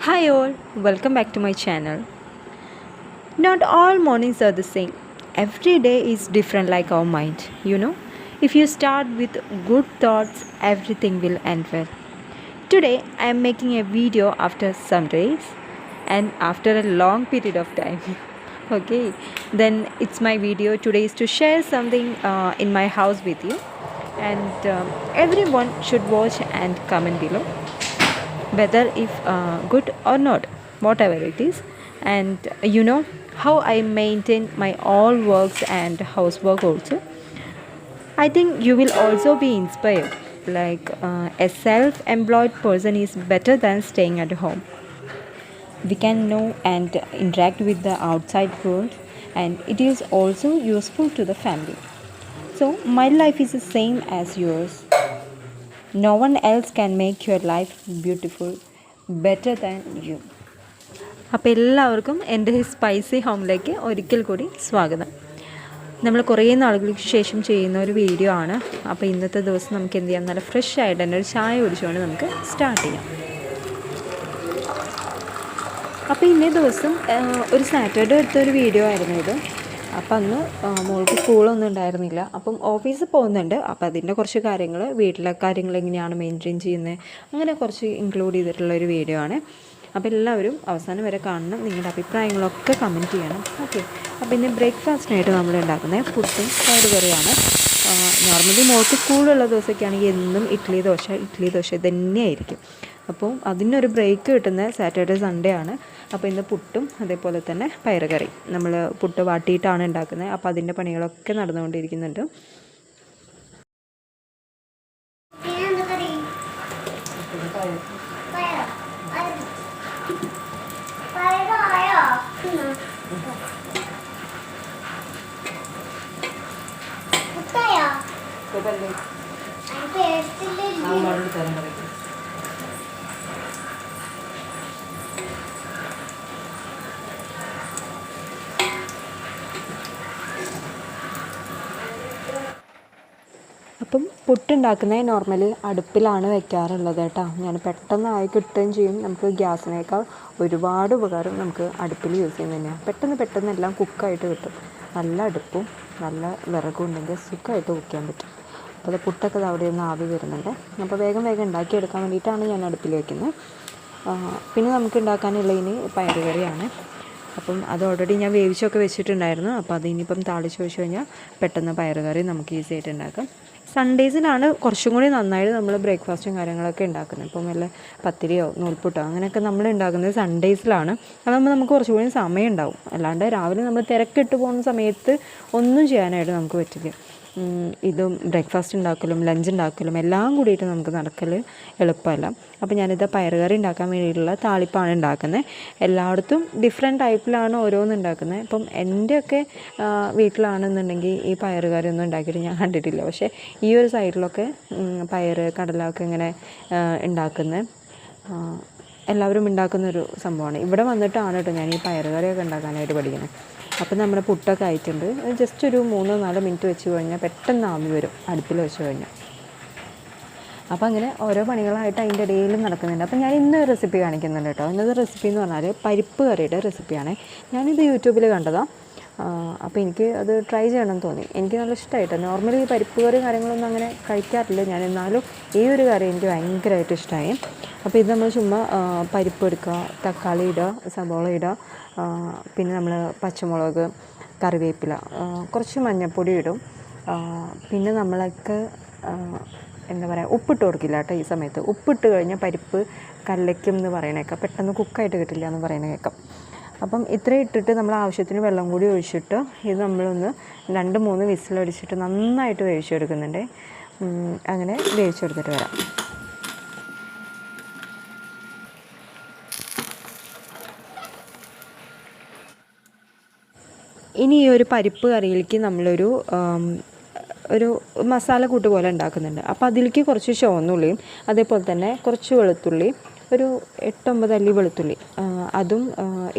Hi all, welcome back to my channel. Not all mornings are the same. Every day is different like our mind. If you start with good thoughts, everything will end well. Today I am making a video after some days and after a long period of time. Okay, then it's my video today is to share something in my house with you and everyone should watch and comment below whether if good or not, whatever it is. And how I maintain my all works and housework also. I think you will also be inspired, like a self-employed person is better than staying at home. We can know and interact with the outside world, and it is also useful to the family. So my life is the same as yours. No one else can make your life beautiful better than you. അപ്പോൾ എല്ലാവർക്കും എൻ്റെ spicy ഹോമിലേക്ക് ഒരിക്കൽ കൂടി സ്വാഗതം. നമ്മൾ കുറേ നാളുകൾക്ക് ശേഷം ചെയ്യുന്ന ഒരു വീഡിയോ ആണ്. അപ്പോൾ ഇന്നത്തെ ദിവസം നമുക്ക് എന്ത് ചെയ്യാം, നല്ല ഫ്രഷ് ആയിട്ട് തന്നെ ഒരു ചായ കുടിച്ചുകൊണ്ട് നമുക്ക് സ്റ്റാർട്ട് ചെയ്യാം. അപ്പോൾ ഇന്നേ ദിവസം ഒരു സാറ്റർഡേ എടുത്തൊരു വീഡിയോ ആയിരുന്നു ഇത്. അപ്പം അന്ന് മോൾക്ക് സ്കൂളൊന്നും ഉണ്ടായിരുന്നില്ല, അപ്പം ഓഫീസിൽ പോകുന്നുണ്ട്. അപ്പോൾ അതിൻ്റെ കുറച്ച് കാര്യങ്ങൾ, വീട്ടിലെ കാര്യങ്ങൾ എങ്ങനെയാണ് മെയിൻറ്റെയിൻ ചെയ്യുന്നത്, അങ്ങനെ കുറച്ച് ഇൻക്ലൂഡ് ചെയ്തിട്ടുള്ളൊരു വീഡിയോ ആണ്. അപ്പോൾ എല്ലാവരും അവസാനം വരെ കാണണം. നിങ്ങളുടെ അഭിപ്രായങ്ങളൊക്കെ കമൻറ്റ് ചെയ്യണം. ഓക്കെ. അപ്പോൾ ഇന്ന് ബ്രേക്ക്ഫാസ്റ്റിനായിട്ട് നമ്മൾ ഉണ്ടാക്കുന്നത് പുട്ടും പയറുകറിയാണ്. നോർമലി മോൾക്ക് സ്കൂളുള്ള ദിവസമൊക്കെയാണെങ്കിൽ എന്നും ഇഡ്ഡലി ദോശ തന്നെയായിരിക്കും. അപ്പോൾ അതിനൊരു ബ്രേക്ക് കിട്ടുന്ന സാറ്റർഡേ സൺഡേ ആണ്. അപ്പോൾ ഇന്ന് പുട്ടും അതേപോലെ തന്നെ പയറുകറി. നമ്മൾ പുട്ട് വാട്ടിയിട്ടാണ് ഉണ്ടാക്കുന്നത്. അപ്പോൾ അതിൻ്റെ പണികളൊക്കെ നടന്നുകൊണ്ടിരിക്കുന്നുണ്ട്. അപ്പം പുട്ടുണ്ടാക്കുന്നത് നോർമലി അടുപ്പിലാണ് വെക്കാറുള്ളത് കേട്ടോ. ഞാൻ പെട്ടെന്ന് ആയി കിട്ടുകയും ചെയ്യും. നമുക്ക് ഗ്യാസിനേക്കാൾ ഒരുപാട് ഉപകാരം നമുക്ക് അടുപ്പിൽ യൂസ് ചെയ്യുന്നത് തന്നെയാണ്. പെട്ടെന്ന് എല്ലാം കുക്കായിട്ട് കിട്ടും. നല്ല അടുപ്പും നല്ല വിറകും ഉണ്ടെങ്കിൽ സുഖമായിട്ട് കുക്ക് ചെയ്യാൻ പറ്റും. അപ്പോൾ അത് പുട്ടൊക്കെ അവിടെ നിന്ന് ആവി വരുന്നുണ്ട്. അപ്പോൾ വേഗം ഉണ്ടാക്കിയെടുക്കാൻ വേണ്ടിയിട്ടാണ് ഞാൻ അടുപ്പിൽ വയ്ക്കുന്നത്. പിന്നെ നമുക്ക് ഉണ്ടാക്കാനുള്ളതിന് പയറുകറിയാണ്. അപ്പം അത് ഓൾറെഡി ഞാൻ വേവിച്ചൊക്കെ വെച്ചിട്ടുണ്ടായിരുന്നു. അപ്പോൾ അതിനിപ്പം താളിച്ച് വെച്ച് കഴിഞ്ഞാൽ പെട്ടെന്ന് പയറുകറി നമുക്ക് ഈസി ആയിട്ട് ഉണ്ടാക്കാം. സൺഡേസിലാണ് കുറച്ചും കൂടി നന്നായിട്ട് നമ്മൾ ബ്രേക്ക്ഫാസ്റ്റും കാര്യങ്ങളൊക്കെ ഉണ്ടാക്കുന്നത്. ഇപ്പം വല്ല പത്തിരിയോ നൂൽപ്പുട്ടോ അങ്ങനെയൊക്കെ നമ്മൾ ഉണ്ടാക്കുന്നത് സൺഡേസിലാണ്. അതാകുമ്പോൾ നമുക്ക് കുറച്ചും കൂടി സമയം ഉണ്ടാവും. അല്ലാണ്ട് രാവിലെ നമ്മൾ തിരക്കിട്ട് പോകുന്ന സമയത്ത് ഒന്നും ചെയ്യാനായിട്ട് നമുക്ക് പറ്റില്ല. ഇതും ബ്രേക്ക്ഫാസ്റ്റ് ഉണ്ടാക്കലും ലഞ്ച് ഉണ്ടാക്കലും എല്ലാം കൂടിയിട്ട് നമുക്ക് നടക്കൽ എളുപ്പമല്ല. അപ്പോൾ ഞാനിത് പയറുകറി ഉണ്ടാക്കാൻ വേണ്ടിയിട്ടുള്ള താളിപ്പാണ് ഉണ്ടാക്കുന്നത്. എല്ലായിടത്തും ഡിഫറെൻറ്റ് ടൈപ്പിലാണ് ഓരോന്നും ഉണ്ടാക്കുന്നത്. ഇപ്പം എൻ്റെയൊക്കെ വീട്ടിലാണെന്നുണ്ടെങ്കിൽ ഈ പയറുകറി ഒന്നും ഉണ്ടാക്കിയിട്ട് ഞാൻ കണ്ടിട്ടില്ല. പക്ഷേ ഈ ഒരു സൈഡിലൊക്കെ പയറ് കടലൊക്കെ ഇങ്ങനെ ഉണ്ടാക്കുന്നത് എല്ലാവരും ഉണ്ടാക്കുന്നൊരു സംഭവമാണ്. ഇവിടെ വന്നിട്ടാണ് കേട്ടോ ഞാൻ ഈ പയറുകറിയൊക്കെ ഉണ്ടാക്കാനായിട്ട് പഠിക്കുന്നത്. അപ്പം നമ്മുടെ പുട്ടൊക്കെ ആയിട്ടുണ്ട്. ജസ്റ്റ് ഒരു 3-4 മിനിറ്റ് വെച്ച് കഴിഞ്ഞാൽ പെട്ടെന്ന് ആവി വരും അടുപ്പിൽ വെച്ച് കഴിഞ്ഞാൽ. അപ്പോൾ അങ്ങനെ ഓരോ പണികളായിട്ട് അതിൻ്റെ ഇടയിൽ നടക്കുന്നുണ്ട്. അപ്പോൾ ഞാൻ ഇന്ന് റെസിപ്പി കാണിക്കുന്നുണ്ട് കേട്ടോ. ഇന്നത്തെ റെസിപ്പി എന്ന് പറഞ്ഞാൽ പരിപ്പ് കറിയുടെ റെസിപ്പിയാണ്. ഞാനിത് യൂട്യൂബിൽ കണ്ടതാണ്. അപ്പോൾ എനിക്ക് അത് ട്രൈ ചെയ്യണമെന്ന് തോന്നി. എനിക്ക് നല്ല ഇഷ്ടമായിട്ട്. നോർമലി ഈ പരിപ്പ് കറി കാര്യങ്ങളൊന്നും അങ്ങനെ കഴിക്കാറില്ല ഞാൻ. എന്നാലും ഈ ഒരു കറി എനിക്ക് ഭയങ്കരമായിട്ട് ഇഷ്ടമായി. അപ്പോൾ ഇത് നമ്മൾ ചുമ്മാ പരിപ്പ് എടുക്കുക, തക്കാളി ഇടുക, സബോള ഇടുക, പിന്നെ നമ്മൾ പച്ചമുളക്, കറിവേപ്പില, കുറച്ച് മഞ്ഞൾപ്പൊടി ഇടും. പിന്നെ നമ്മളൊക്കെ എന്താ പറയുക, ഉപ്പിട്ട് കൊടുക്കില്ല കേട്ടോ ഈ സമയത്ത്. ഉപ്പിട്ട് കഴിഞ്ഞാൽ പരിപ്പ് കല്ലയ്ക്കും എന്ന് പറയണേക്കാം, പെട്ടെന്ന് കുക്കായിട്ട് കിട്ടില്ല എന്ന് പറയണ കേൾക്കാം. അപ്പം ഇത്രയും ഇട്ടിട്ട് നമ്മൾ ആവശ്യത്തിന് വെള്ളം കൂടി ഒഴിച്ചിട്ട് ഇത് നമ്മളൊന്ന് 2-3 വിസിലടിച്ചിട്ട് നന്നായിട്ട് വേവിച്ചെടുക്കുന്നുണ്ട്. അങ്ങനെ വേവിച്ചെടുത്തിട്ട് വരാം. ഇനി ഈ ഒരു പരിപ്പ് കറിയിലേക്ക് നമ്മളൊരു മസാല കൂട്ട് പോലെ ഉണ്ടാക്കുന്നുണ്ട്. അപ്പോൾ അതിലേക്ക് കുറച്ച് ചുവന്നുള്ളിയും അതേപോലെ തന്നെ കുറച്ച് വെളുത്തുള്ളി, ഒരു 8-9 അല്ലി വെളുത്തുള്ളി, അതും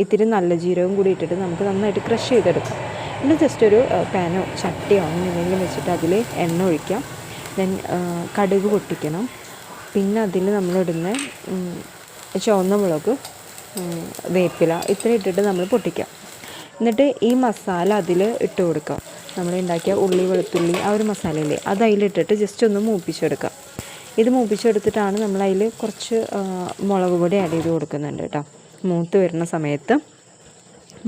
ഇത്തിരി നല്ല ജീരകവും കൂടി ഇട്ടിട്ട് നമുക്ക് നന്നായിട്ട് ക്രഷ് ചെയ്തെടുക്കാം. പിന്നെ ജസ്റ്റ് ഒരു പാനോ ചട്ടിയോ അങ്ങനെ എന്തെങ്കിലും വെച്ചിട്ട് അതിൽ എണ്ണ ഒഴിക്കാം. ദെൻ കടുക് പൊട്ടിക്കണം. പിന്നെ അതിൽ നമ്മളിടുന്ന ചുവന്ന മുളക്, വേപ്പില ഇത്ര ഇട്ടിട്ട് നമ്മൾ പൊട്ടിക്കുക. എന്നിട്ട് ഈ മസാല അതിൽ ഇട്ട് കൊടുക്കുക. നമ്മൾ ഉണ്ടാക്കിയ ഉള്ളി വെളുത്തുള്ളി ആ ഒരു മസാലയില്ലേ അത് അതിലിട്ടിട്ട് ജസ്റ്റ് ഒന്ന് മൂപ്പിച്ചെടുക്കുക. ഇത് മൂപ്പിച്ചെടുത്തിട്ടാണ് നമ്മൾ അതിൽ കുറച്ച് മുളക് പൊടി ആഡ് ചെയ്ത് കൊടുക്കുന്നുണ്ട് കേട്ടോ. മൂത്ത് വരുന്ന സമയത്ത്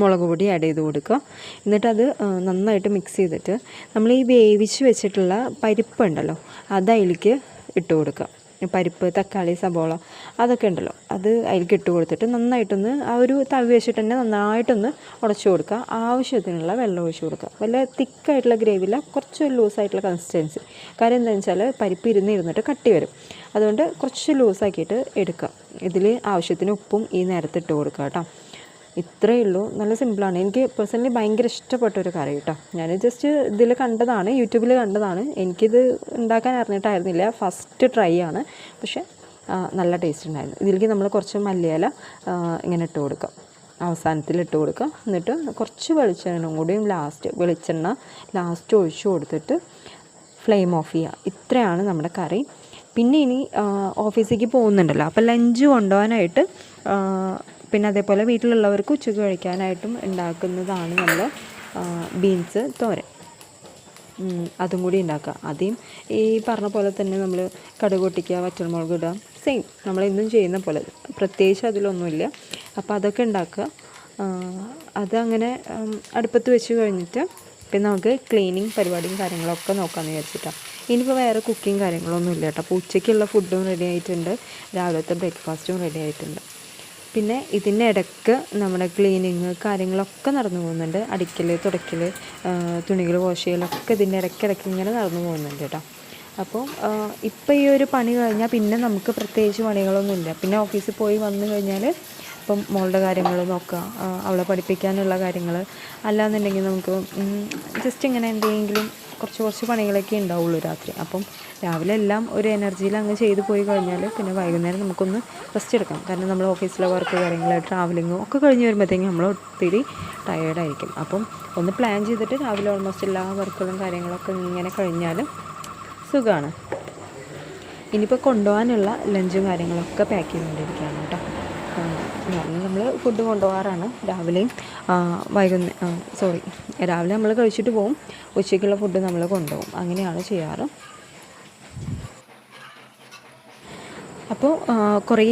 മുളക് പൊടി ആഡ് ചെയ്ത് കൊടുക്കുക. എന്നിട്ടത് നന്നായിട്ട് മിക്സ് ചെയ്തിട്ട് നമ്മൾ ഈ വേവിച്ച് വെച്ചിട്ടുള്ള പരിപ്പുണ്ടല്ലോ അത് അതിലേക്ക് ഇട്ട് കൊടുക്കുക. പരിപ്പ്, തക്കാളി, സബോള അതൊക്കെ ഉണ്ടല്ലോ അത് അതിലേക്ക് ഇട്ട് കൊടുത്തിട്ട് നന്നായിട്ടൊന്ന് ആ ഒരു തവി വെച്ചിട്ട് തന്നെ നന്നായിട്ടൊന്ന് ഉടച്ചു കൊടുക്കുക. ആവശ്യത്തിനുള്ള വെള്ളം ഒഴിച്ച് കൊടുക്കുക. വല്ല തിക്കായിട്ടുള്ള ഗ്രേവിയില്ല, കുറച്ച് ലൂസായിട്ടുള്ള കൺസിസ്റ്റൻസി. കാര്യം എന്താണെന്ന് വെച്ചാൽ പരിപ്പ് ഇരുന്നിട്ട് കട്ടി വരും. അതുകൊണ്ട് കുറച്ച് ലൂസാക്കിയിട്ട് എടുക്കുക. ഇതിൽ ആവശ്യത്തിന് ഉപ്പും ഈ നേരത്ത് ഇട്ട് കൊടുക്കുക കേട്ടോ. ഇത്രയേ ഉള്ളൂ. നല്ല സിമ്പിളാണ്. എനിക്ക് പേഴ്സണലി ഭയങ്കര ഇഷ്ടപ്പെട്ടൊരു കറി കേട്ടോ. ഞാൻ ജസ്റ്റ് ഇതിൽ കണ്ടതാണ്, യൂട്യൂബിൽ കണ്ടതാണ്. എനിക്കിത് ഉണ്ടാക്കാൻ അറിഞ്ഞിട്ടായിരുന്നില്ല, ഫസ്റ്റ് ട്രൈ ആണ്. പക്ഷേ നല്ല ടേസ്റ്റ് ഉണ്ടായിരുന്നു. ഇതിലേക്ക് നമ്മൾ കുറച്ച് മല്ലിയില ഇങ്ങനെ ഇട്ട് കൊടുക്കുക, അവസാനത്തിൽ ഇട്ട് കൊടുക്കുക. എന്നിട്ട് കുറച്ച് വെളിച്ചെണ്ണ കൂടിയും വെളിച്ചെണ്ണ ലാസ്റ്റ് ഒഴിച്ച് കൊടുത്തിട്ട് ഫ്ലെയിം ഓഫ് ചെയ്യുക. ഇത്രയാണ് നമ്മുടെ കറി. പിന്നെ ഇനി ഓഫീസിലേക്ക് പോകുന്നുണ്ടല്ലോ, അപ്പോൾ ലഞ്ച് കൊണ്ടുപോകാനായിട്ട് പിന്നെ അതേപോലെ വീട്ടിലുള്ളവർക്ക് ഉച്ചയ്ക്ക് കഴിക്കാനായിട്ടും ഉണ്ടാക്കുന്നതാണ് നമ്മൾ ബീൻസ് തോരൻ. അതും കൂടി ഉണ്ടാക്കുക. ആദ്യം ഈ പറഞ്ഞ പോലെ തന്നെ നമ്മൾ കടുക് പൊട്ടിക്കുക, വറ്റൽമുളക് ഇടുക, സെയിം നമ്മളെന്നും ചെയ്യുന്ന പോലെ, പ്രത്യേകിച്ച് അതിലൊന്നുമില്ല. അപ്പോൾ അതൊക്കെ ഉണ്ടാക്കുക. അതങ്ങനെ അടുപ്പത്ത് വെച്ച് കഴിഞ്ഞിട്ട് പിന്നെ നമുക്ക് ക്ലീനിങ് പരിപാടിയും കാര്യങ്ങളൊക്കെ നോക്കാമെന്ന് വിചാരിച്ചിട്ടാണ്. ഇനിയിപ്പോൾ വേറെ കുക്കിങ് കാര്യങ്ങളൊന്നും ഇല്ല കേട്ടോ. അപ്പോൾ ഉച്ചയ്ക്കുള്ള ഫുഡും റെഡി ആയിട്ടുണ്ട്, രാവിലത്തെ ബ്രേക്ക്ഫാസ്റ്റും റെഡി ആയിട്ടുണ്ട്. പിന്നെ ഇതിൻ്റെ ഇടയ്ക്ക് നമ്മുടെ ക്ലീനിങ് കാര്യങ്ങളൊക്കെ നടന്നു പോകുന്നുണ്ട്. അടിക്കൽ, തുടയ്ക്കൽ, തുണികൾ വാഷ് ചെയ്യലൊക്കെ ഇതിൻ്റെ ഇടയ്ക്കിടയ്ക്ക് ഇങ്ങനെ നടന്നു പോകുന്നുണ്ട് കേട്ടോ. അപ്പോൾ ഇപ്പോൾ ഈ ഒരു പണി കഴിഞ്ഞാൽ പിന്നെ നമുക്ക് പ്രത്യേകിച്ച് പണികളൊന്നുമില്ല. പിന്നെ ഓഫീസിൽ പോയി വന്നു കഴിഞ്ഞാൽ ഇപ്പം മോളുടെ കാര്യങ്ങൾ നോക്കുക, അവളെ പഠിപ്പിക്കാനുള്ള കാര്യങ്ങൾ, അല്ലാന്നുണ്ടെങ്കിൽ നമുക്ക് ജസ്റ്റ് ഇങ്ങനെ എന്തെങ്കിലും കുറച്ച് പണികളൊക്കെ ഉണ്ടാവുള്ളൂ രാത്രി. അപ്പം രാവിലെ എല്ലാം ഒരു എനർജിയിൽ അങ്ങ് ചെയ്ത് പോയി കഴിഞ്ഞാൽ പിന്നെ വൈകുന്നേരം നമുക്കൊന്ന് റെസ്റ്റ് എടുക്കാം. കാരണം നമ്മൾ ഓഫീസിലെ വർക്ക് കാര്യങ്ങൾ, ട്രാവലിങ്ങും ഒക്കെ കഴിഞ്ഞ് വരുമ്പോഴത്തേക്കും നമ്മൾ ഒത്തിരി ടയേർഡായിരിക്കും. അപ്പം ഒന്ന് പ്ലാൻ ചെയ്തിട്ട് രാവിലെ ഓൾമോസ്റ്റ് എല്ലാ വർക്കുകളും കാര്യങ്ങളൊക്കെ ഇങ്ങനെ കഴിഞ്ഞാൽ സുഖമാണ്. ഇനിയിപ്പോൾ കൊണ്ടുപോകാനുള്ള ലഞ്ചും കാര്യങ്ങളൊക്കെ പാക്ക് ചെയ്തുകൊണ്ടിരിക്കുകയാണ് കേട്ടോ. നമ്മൾ ഫുഡ് കൊണ്ടുപോകാറാണ് രാവിലെയും രാവിലെ നമ്മൾ കഴിച്ചിട്ട് പോവും, ഉച്ചയ്ക്കുള്ള ഫുഡ് നമ്മൾ കൊണ്ടുപോകും, അങ്ങനെയാണ് ചെയ്യാറ്. അപ്പോൾ കുറേ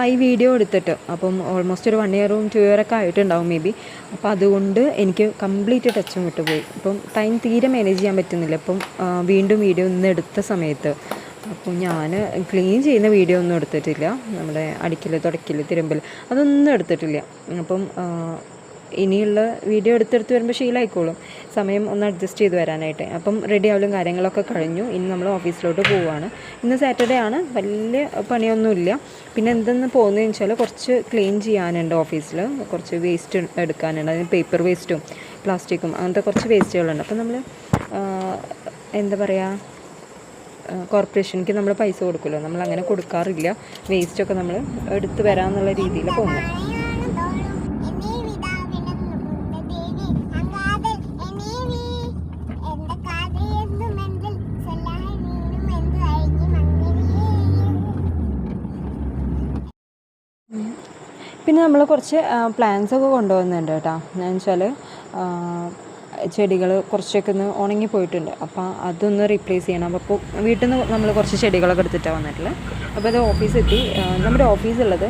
ആയി വീഡിയോ എടുത്തിട്ട്, അപ്പം ഓൾമോസ്റ്റ് ഒരു 1 ഇയറും 2 ഇയറൊക്കെ ആയിട്ടുണ്ടാവും മേ ബി. അപ്പോൾ അതുകൊണ്ട് എനിക്ക് കംപ്ലീറ്റ് ടച്ചും വിട്ടുപോയി. ഇപ്പം ടൈം തീരെ മാനേജ് ചെയ്യാൻ പറ്റുന്നില്ല. ഇപ്പം വീണ്ടും വീഡിയോ ഇന്ന് എടുത്ത സമയത്ത് അപ്പോൾ ഞാൻ ക്ലീൻ ചെയ്യുന്ന വീഡിയോ ഒന്നും എടുത്തിട്ടില്ല. നമ്മുടെ അടിക്കൽ, തുടയ്ക്കൽ, തിരുമ്പൽ അതൊന്നും എടുത്തിട്ടില്ല. അപ്പം ഇനിയുള്ള വീഡിയോ എടുത്തെടുത്ത് വരുമ്പോൾ ശീലമായിക്കോളും, സമയം ഒന്ന് അഡ്ജസ്റ്റ് ചെയ്ത് വരാനായിട്ട്. അപ്പം റെഡി ആവലും കാര്യങ്ങളൊക്കെ കഴിഞ്ഞു. ഇനി നമ്മൾ ഓഫീസിലോട്ട് പോവുകയാണ്. ഇന്ന് സാറ്റർഡേ ആണ്, വലിയ പണിയൊന്നുമില്ല. പിന്നെ എന്തെന്ന് പോകുന്നതെന്ന് വെച്ചാൽ കുറച്ച് ക്ലീൻ ചെയ്യാനുണ്ട് ഓഫീസിൽ, കുറച്ച് വേസ്റ്റ് എടുക്കാനുണ്ട്. അതിന് പേപ്പർ വേസ്റ്റും പ്ലാസ്റ്റിക്കും അങ്ങനത്തെ കുറച്ച് വേസ്റ്റുകളുണ്ട്. അപ്പം നമ്മൾ എന്താ പറയുക, കോർപ്പറേഷനിക്ക് നമ്മൾ പൈസ കൊടുക്കുമല്ലോ, നമ്മൾ അങ്ങനെ കൊടുക്കാറില്ല. വേസ്റ്റൊക്കെ നമ്മൾ എടുത്ത് വരാമെന്നുള്ള രീതിയിൽ പോകുന്നത്. പിന്നെ നമ്മൾ കുറച്ച് പ്ലാന്റ്സൊക്കെ കൊണ്ടുപോകുന്നുണ്ട് കേട്ടോ. എന്ന് വെച്ചാൽ ചെടികൾ കുറച്ചൊക്കെ ഒന്ന് ഉണങ്ങിപ്പോയിട്ടുണ്ട്. അപ്പോൾ അതൊന്ന് റീപ്ലേസ് ചെയ്യണം. അപ്പോൾ വീട്ടിൽ നിന്ന് നമ്മൾ കുറച്ച് ചെടികളൊക്കെ എടുത്തിട്ടാണ് വന്നിട്ടുള്ളത്. അപ്പോൾ അത് ഓഫീസെത്തി. നമ്മുടെ ഓഫീസുള്ളത്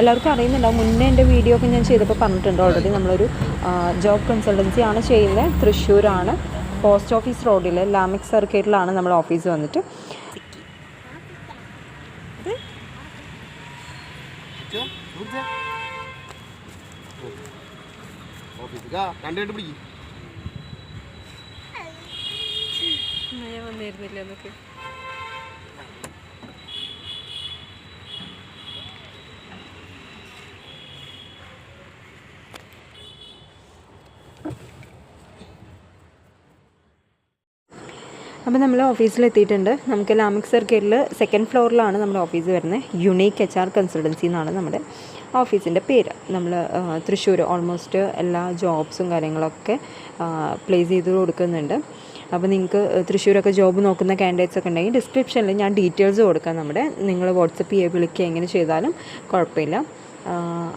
എല്ലാവർക്കും അറിയുന്നുണ്ടാവും. മുന്നേ എൻ്റെ വീഡിയോ ഒക്കെ ഞാൻ ചെയ്തപ്പോൾ പറഞ്ഞിട്ടുണ്ട് ഓൾറെഡി. നമ്മളൊരു ജോബ് കൺസൾട്ടൻസി ആണ് ചെയ്യുന്നത്. തൃശ്ശൂരാണ്, പോസ്റ്റ് ഓഫീസ് റോഡിൽ ലാമിക് സർക്കിളിലാണ് നമ്മുടെ ഓഫീസ് വന്നിട്ട്. ഞാൻ വന്നിരുന്നില്ല എന്നൊക്കെ. അപ്പോൾ നമ്മൾ ഓഫീസിലെത്തിയിട്ടുണ്ട്. നമുക്ക് ലാമിക് സർക്കിളിൽ 2nd ഫ്ലോറിലാണ് നമ്മുടെ ഓഫീസ് വരുന്നത്. യുണീക്ക് HR കൺസൾട്ടൻസി എന്നാണ് നമ്മുടെ ഓഫീസിൻ്റെ പേര്. നമ്മൾ തൃശ്ശൂർ ഓൾമോസ്റ്റ് എല്ലാ ജോബ്സും കാര്യങ്ങളൊക്കെ പ്ലേസ് ചെയ്ത് കൊടുക്കുന്നുണ്ട്. അപ്പോൾ നിങ്ങൾക്ക് തൃശ്ശൂരൊക്കെ ജോബ് നോക്കുന്ന കാൻഡിഡേറ്റ്സ് ഒക്കെ ഉണ്ടെങ്കിൽ ഡിസ്ക്രിപ്ഷനിൽ ഞാൻ ഡീറ്റെയിൽസ് കൊടുക്കാം. നിങ്ങൾ വാട്സപ്പ് ചെയ്യുക, വിളിക്കുക, എങ്ങനെ ചെയ്താലും കുഴപ്പമില്ല.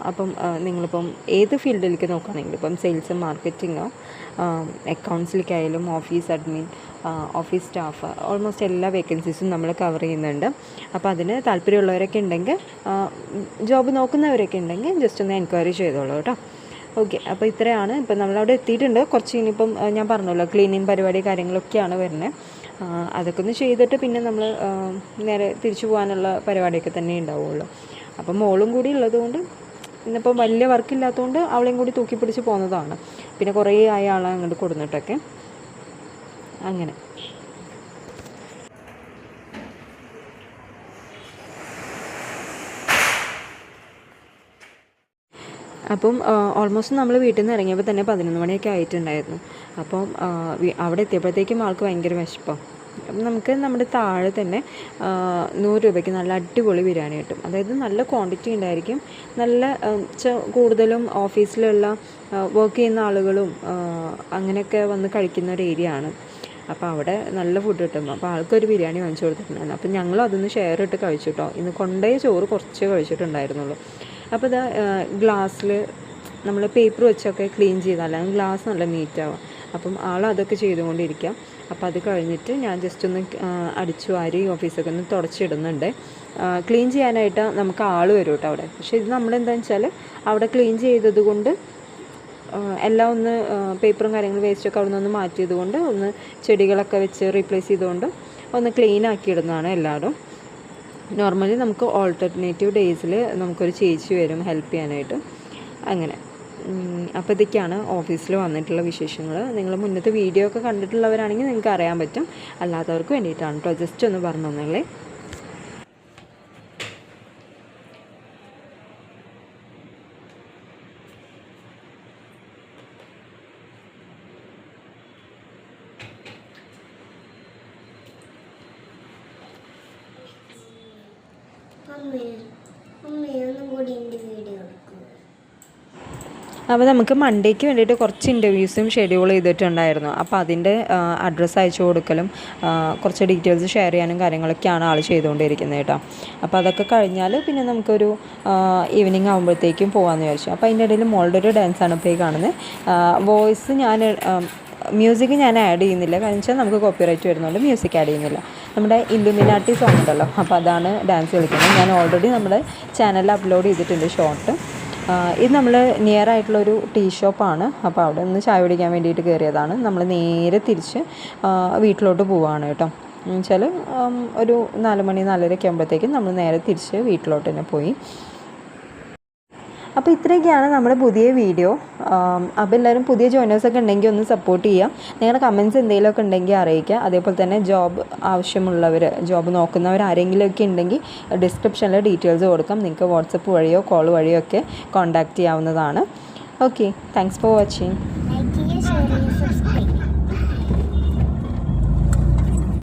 അപ്പം നിങ്ങളിപ്പം ഏത് ഫീൽഡിലേക്ക് നോക്കുകയാണെങ്കിലും ഇപ്പം സെയിൽസ് മാർക്കറ്റിങ്ങോ അക്കൗണ്ട്സിലേക്കായാലും office admin office staff almost എല്ലാ വേക്കൻസീസും നമ്മൾ കവർ ചെയ്യുന്നുണ്ട്. അപ്പോൾ അതിന് താല്പര്യമുള്ളവരൊക്കെ ഉണ്ടെങ്കിൽ ജോബ് നോക്കുന്നവരൊക്കെ ഉണ്ടെങ്കിൽ ജസ്റ്റ് ഒന്ന് എൻക്വയറി ചെയ്തോളൂ കേട്ടോ. ഓക്കെ, അപ്പോൾ ഇത്രയാണ്. ഇപ്പം നമ്മളവിടെ എത്തിയിട്ടുണ്ട്. കുറച്ച് ഇനിയിപ്പം ഞാൻ പറഞ്ഞല്ലോ ക്ലീനിങ് പരിപാടി കാര്യങ്ങളൊക്കെയാണ് വരുന്നത്. അതൊക്കെ ഒന്ന് ചെയ്തിട്ട് പിന്നെ നമ്മൾ നേരെ തിരിച്ചു പോകാനുള്ള പരിപാടിയൊക്കെ തന്നെ ഉണ്ടാവുള്ളൂ. അപ്പം മോളും കൂടി ഉള്ളതുകൊണ്ട് ഇന്നിപ്പം വലിയ വർക്കില്ലാത്തതുകൊണ്ട് അവളെയും കൂടി തൂക്കി പിടിച്ച് പോകുന്നതാണ്. പിന്നെ കുറേ ആയ ആളെ അങ്ങോട്ട് കൊടുന്നിട്ടൊക്കെ അങ്ങനെ. അപ്പം ഓൾമോസ്റ്റ് നമ്മൾ വീട്ടിൽ നിന്ന് ഇറങ്ങിയപ്പോൾ തന്നെ 11 മണിയൊക്കെ ആയിട്ടുണ്ടായിരുന്നു. അപ്പം അവിടെ എത്തിയപ്പോഴത്തേക്കും ആൾക്ക് ഭയങ്കര വിശപ്പം. അപ്പം നമുക്ക് നമ്മുടെ താഴെ തന്നെ 100 രൂപയ്ക്ക് നല്ല അടിപൊളി ബിരിയാണി കിട്ടും. അതായത് നല്ല ക്വാണ്ടിറ്റി ഉണ്ടായിരിക്കും. നല്ല കൂടുതലും ഓഫീസിലുള്ള വർക്ക് ചെയ്യുന്ന ആളുകളും അങ്ങനെയൊക്കെ വന്ന് കഴിക്കുന്ന ഒരു ഏരിയ ആണ്. അപ്പോൾ അവിടെ നല്ല ഫുഡ് കിട്ടും. അപ്പോൾ ആൾക്കൊരു ബിരിയാണി വാങ്ങിച്ചു കൊടുത്തിട്ടുണ്ടായിരുന്നു. അപ്പം ഞങ്ങളും അതൊന്ന് ഷെയർ ഇട്ട് കഴിച്ചു കേട്ടോ. ഇന്ന് കൊണ്ടുപോയ ചോറ് കുറച്ചേ കഴിച്ചിട്ടുണ്ടായിരുന്നുള്ളൂ. അപ്പോൾ ഇതാ ഗ്ലാസ്സിൽ നമ്മൾ പേപ്പർ വെച്ചൊക്കെ ക്ലീൻ ചെയ്താൽ അല്ലെങ്കിൽ ഗ്ലാസ് നല്ല നീറ്റാവും. അപ്പം അതൊക്കെ ചെയ്തുകൊണ്ടിരിക്കാം. അപ്പോൾ അത് കഴിഞ്ഞിട്ട് ഞാൻ ജസ്റ്റ് ഒന്ന് അടിച്ചു വാരി ഓഫീസൊക്കെ ഒന്ന് തുടച്ചിടുന്നുണ്ട്. ക്ലീൻ ചെയ്യാനായിട്ട് നമുക്ക് വരും കേട്ടോ അവിടെ. പക്ഷേ ഇത് നമ്മളെന്താണെന്ന് വെച്ചാൽ അവിടെ ക്ലീൻ ചെയ്തത് കൊണ്ട് എല്ലാം ഒന്ന് പേപ്പറും കാര്യങ്ങളും വേസ്റ്റൊക്കെ അവിടെ നിന്ന് മാറ്റിയത് കൊണ്ട് ഒന്ന് ചെടികളൊക്കെ വെച്ച് റീപ്ലേസ് ചെയ്തുകൊണ്ട് ഒന്ന് ക്ലീൻ ആക്കിയിടുന്നതാണ് എല്ലാവരും. നോർമലി നമുക്ക് ഓൾട്ടർനേറ്റീവ് ഡേയ്സിൽ നമുക്കൊരു ചേച്ചി വരും ഹെൽപ്പ് ചെയ്യാനായിട്ട് അങ്ങനെ. അപ്പോൾ ഇതൊക്കെയാണ് ഓഫീസിൽ വന്നിട്ടുള്ള വിശേഷങ്ങൾ. നിങ്ങൾ മുന്നത്തെ വീഡിയോ ഒക്കെ കണ്ടിട്ടുള്ളവരാണെങ്കിൽ നിങ്ങൾക്ക് അറിയാൻ പറ്റും. അല്ലാത്തവർക്ക് വേണ്ടിയിട്ടാണ് കേട്ടോ, ജസ്റ്റ് ഒന്ന് പറഞ്ഞു തന്നല്ലേ. അപ്പോൾ നമുക്ക് മണ്ടേക്ക് വേണ്ടിയിട്ട് കുറച്ച് ഇൻ്റർവ്യൂസും ഷെഡ്യൂൾ ചെയ്തിട്ടുണ്ടായിരുന്നു. അപ്പോൾ അതിൻ്റെ അഡ്രസ്സ് അയച്ചു കൊടുക്കലും കുറച്ച് ഡീറ്റെയിൽസ് ഷെയർ ചെയ്യാനും കാര്യങ്ങളൊക്കെയാണ് ആൾ ചെയ്തുകൊണ്ടിരിക്കുന്നത് കേട്ടോ. അപ്പോൾ അതൊക്കെ കഴിഞ്ഞാൽ പിന്നെ നമുക്കൊരു ഈവനിങ് ആകുമ്പോഴത്തേക്കും പോകാമെന്ന് വിചാരിച്ചു. അപ്പോൾ അതിൻ്റെ ഇടയിൽ മോളുടെ ഒരു ഡാൻസാണ് ഇപ്പോൾ ഈ കാണുന്നത്. വോയിസ് മ്യൂസിക് ഞാൻ ആഡ് ചെയ്യുന്നില്ല, കാരണം വെച്ചാൽ നമുക്ക് കോപ്പിറൈറ്റ് വരുന്നുണ്ട്. മ്യൂസിക് ആഡ് ചെയ്യുന്നില്ല. നമ്മുടെ ഇല്ലുമിനാട്ടി സോങ് ഉണ്ടല്ലോ, അപ്പോൾ അതാണ് ഡാൻസ് കളിക്കുന്നത്. ഞാൻ ഓൾറെഡി നമ്മുടെ ചാനലിൽ അപ്ലോഡ് ചെയ്തിട്ടുണ്ട് ഷോർട്ട്. ഇത് നമ്മൾ നിയർ ആയിട്ടുള്ളൊരു ടീ ഷോപ്പാണ്. അപ്പോൾ അവിടെ നിന്ന് ചായ കുടിക്കാൻ വേണ്ടിയിട്ട് കയറിയതാണ്. നമ്മൾ നേരെ തിരിച്ച് വീട്ടിലോട്ട് പോവുകയാണ് കേട്ടോ. എന്ന് വെച്ചാൽ ഒരു 4 മണി 4:30 ആകുമ്പോഴത്തേക്കും നമ്മൾ നേരെ തിരിച്ച് വീട്ടിലോട്ട് തന്നെ പോയി. അപ്പോൾ ഇത്രയൊക്കെയാണ് നമ്മുടെ പുതിയ വീഡിയോ. അപ്പോൾ എല്ലാവരും പുതിയ ജോയിനേഴ്സൊക്കെ ഉണ്ടെങ്കിൽ ഒന്ന് സപ്പോർട്ട് ചെയ്യുക. നിങ്ങളുടെ കമൻറ്റ്സ് എന്തെങ്കിലുമൊക്കെ ഉണ്ടെങ്കിൽ അറിയിക്കുക. അതേപോലെ തന്നെ ജോബ് ആവശ്യമുള്ളവർ, ജോബ് നോക്കുന്നവർ ആരെങ്കിലുമൊക്കെ ഉണ്ടെങ്കിൽ ഡിസ്ക്രിപ്ഷനിൽ ഡീറ്റെയിൽസ് കൊടുക്കാം. നിങ്ങൾക്ക് വാട്സപ്പ് വഴിയോ കോൾ വഴിയോ ഒക്കെ കോൺടാക്റ്റ് ചെയ്യാവുന്നതാണ്. Okay, thanks for watching.